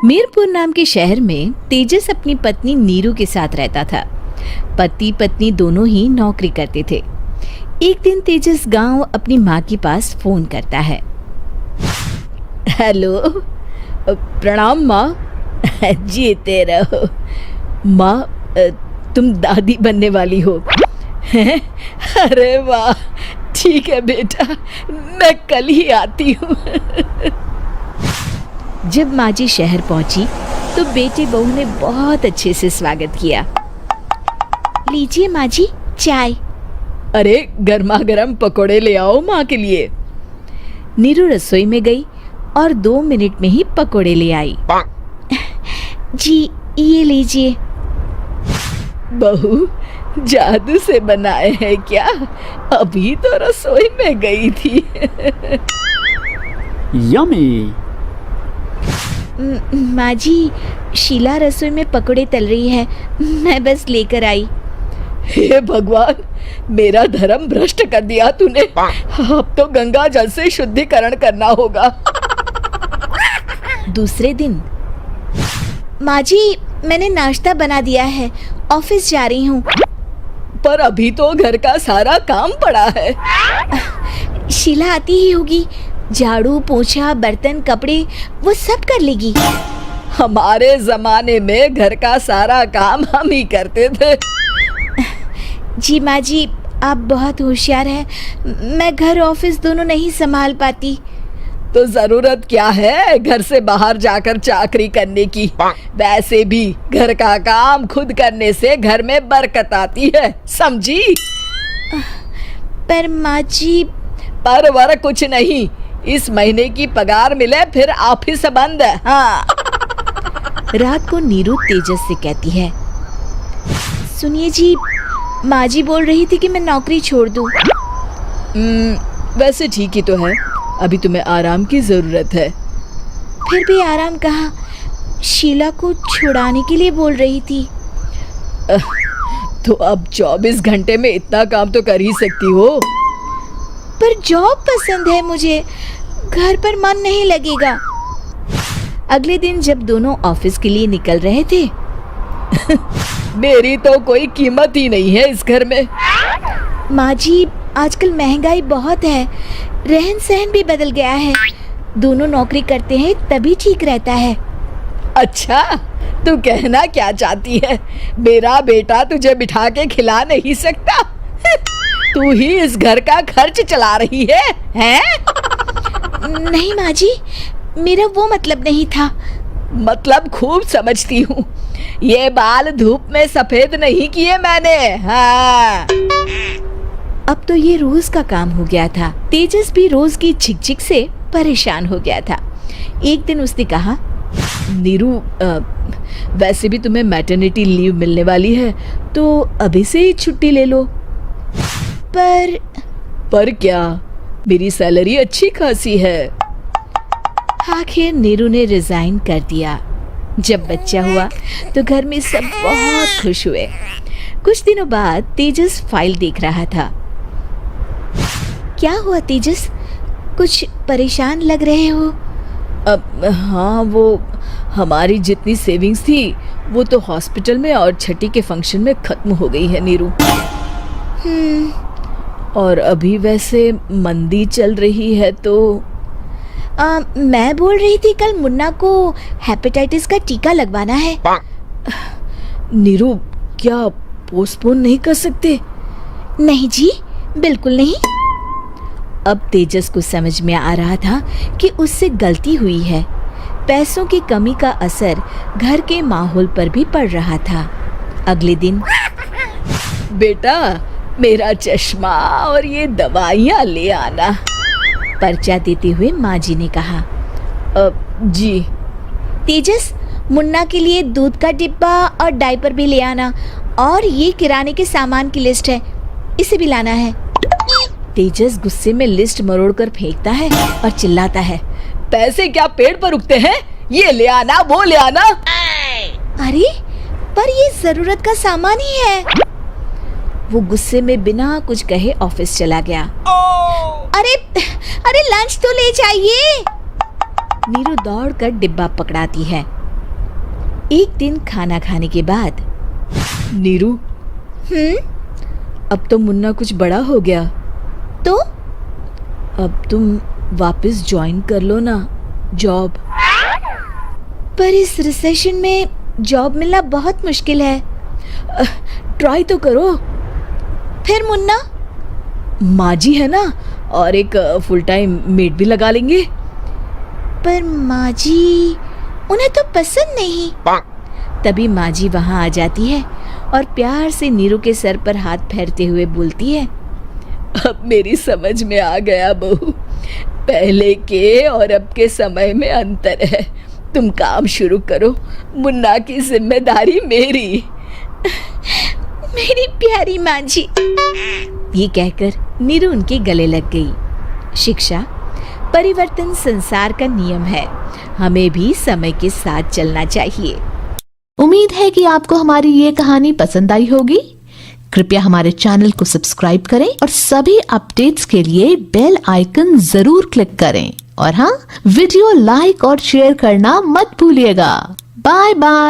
मीरपुर नाम के शहर में तेजस अपनी पत्नी नीरू के साथ रहता था। पति पत्नी दोनों ही नौकरी करते थे। एक दिन तेजस गांव अपनी माँ के पास फोन करता है। हेलो, प्रणाम माँ। जीते रहो माँ, तुम दादी बनने वाली हो। अरे वाह, ठीक है बेटा, मैं कल ही आती हूँ। जब माँ जी शहर पहुंची तो बेटे बहू ने बहुत अच्छे से स्वागत किया। लीजिए माँ जी, चाय। अरे गर्मा गर्म पकोड़े ले आओ माँ के लिए। नीरू रसोई में गई और 2 मिनट में ही पकोड़े ले आई। जी ये लीजिए। बहू जादू से बनाए हैं क्या? अभी तो रसोई में गई थी। यम्मी। माँ जी, शीला रसोई में पकोड़े तल रही है, मैं बस लेकर आई। हे भगवान, मेरा धर्म भ्रष्ट कर दिया तूने। अब तो गंगा जल से शुद्धिकरण करना होगा। दूसरे दिन, माँ जी मैंने नाश्ता बना दिया है, ऑफिस जा रही हूँ। पर अभी तो घर का सारा काम पड़ा है। शीला आती ही होगी, झाड़ू पोछा बर्तन कपड़े वो सब कर लेगी। हमारे जमाने में घर का सारा काम हम ही करते थे। जी माँ जी, आप बहुत होशियार हैं, मैं घर ऑफिस दोनों नहीं संभाल पाती। तो जरूरत क्या है घर से बाहर जाकर चाकरी करने की? वैसे भी घर का काम खुद करने से घर में बरकत आती है, समझी? पर माँ जी। पर वर कुछ नहीं, इस महीने की पगार मिले फिर ऑफिस बंद। हाँ। रात को नीरू तेजस से कहती है, सुनिए जी, माँ जी बोल रही थी कि मैं नौकरी छोड़ दूं। वैसे ठीक ही तो है, अभी तुम्हें आराम की जरूरत है। फिर भी आराम कहाँ, शीला को छुड़ाने के लिए बोल रही थी। तो अब 24 घंटे में इतना काम तो कर ही सकती हो। पर जॉब पसंद है मुझे, घर पर मन नहीं लगेगा। अगले दिन जब दोनों ऑफिस के लिए निकल रहे थे, मेरी तो कोई कीमत ही नहीं है इस घर में। माँ जी, आजकल महंगाई बहुत है, रहन सहन भी बदल गया है, दोनों नौकरी करते हैं तभी ठीक रहता है। अच्छा, तू कहना क्या चाहती है? मेरा बेटा तुझे बिठा के खिला नहीं सकता? तू ही इस घर का खर्च चला रही है, हैं? नहीं माँ जी, मेरा वो मतलब नहीं था। मतलब खूब समझती हूँ, ये बाल धूप में सफेद नहीं किए मैंने। हाँ। अब तो ये रोज का काम हो गया था। तेजस भी रोज की झिकझिक से परेशान हो गया था। एक दिन उसने कहा, नीरू, वैसे भी तुम्हें मैटरनिटी लीव मिलने वाली है, तो अभी से ही छुट्टी ले लो। पर क्या, मेरी सैलरी अच्छी खासी है। आखिर नीरू ने रिजाइन कर दिया। जब बच्चा हुआ तो घर में सब बहुत खुश हुए। कुछ दिनों बाद तेजस फाइल देख रहा था। क्या हुआ तेजस, कुछ परेशान लग रहे हो? हाँ, वो हमारी जितनी सेविंग्स थी वो तो हॉस्पिटल में और छठी के फंक्शन में खत्म हो गई है नीरू। और अभी वैसे मंदी चल रही है तो मैं बोल रही थी कल मुन्ना को हेपेटाइटिस का टीका लगवाना है। नीरू, क्या पोस्टपोन नहीं कर सकते? नहीं जी, बिल्कुल नहीं। अब तेजस को समझ में आ रहा था कि उससे गलती हुई है। पैसों की कमी का असर घर के माहौल पर भी पड़ रहा था। अगले दिन, बेटा मेरा चश्मा और ये दवाइयाँ ले आना, पर्चा देते हुए माँ जी ने कहा। जी। तेजस, मुन्ना के लिए दूध का डिब्बा और डायपर भी ले आना, और ये किराने के सामान की लिस्ट है, इसे भी लाना है। तेजस गुस्से में लिस्ट मरोड़कर फेंकता है और चिल्लाता है, पैसे क्या पेड़ पर उगते हैं? ये ले आना, वो ले आना। अरे पर ये जरूरत का सामान ही है। वो गुस्से में बिना कुछ कहे ऑफिस चला गया। अरे लंच तो ले जाइए। नीरू दौड़कर डिब्बा पकड़ाती है। एक दिन खाना खाने के बाद, नीरू, अब तो मुन्ना कुछ बड़ा हो गया, तो अब तुम वापस ज्वाइन कर लो ना जॉब। पर इस रिसेशन में जॉब मिलना बहुत मुश्किल है। ट्राई तो करो। फिर मुन्ना, माँ जी है ना, और एक फुल टाइम मेड भी लगा लेंगे। पर माँ जी, उन्हें तो पसंद नहीं। तभी माँ जी वहाँ आ जाती है और प्यार से नीरू के सर पर हाथ फेरते हुए बोलती है, अब मेरी समझ में आ गया बहू, पहले के और अब के समय में अंतर है। तुम काम शुरू करो, मुन्ना की जिम्मेदारी मेरी। मेरी प्यारी माँ जी। ये कहकर नीरू उनके गले लग गई। शिक्षा, परिवर्तन संसार का नियम है, हमें भी समय के साथ चलना चाहिए। उम्मीद है कि आपको हमारी ये कहानी पसंद आई होगी। कृपया हमारे चैनल को सब्सक्राइब करें और सभी अपडेट्स के लिए बेल आइकन जरूर क्लिक करें। और हाँ, वीडियो लाइक और शेयर करना मत भूलिएगा। Bye bye.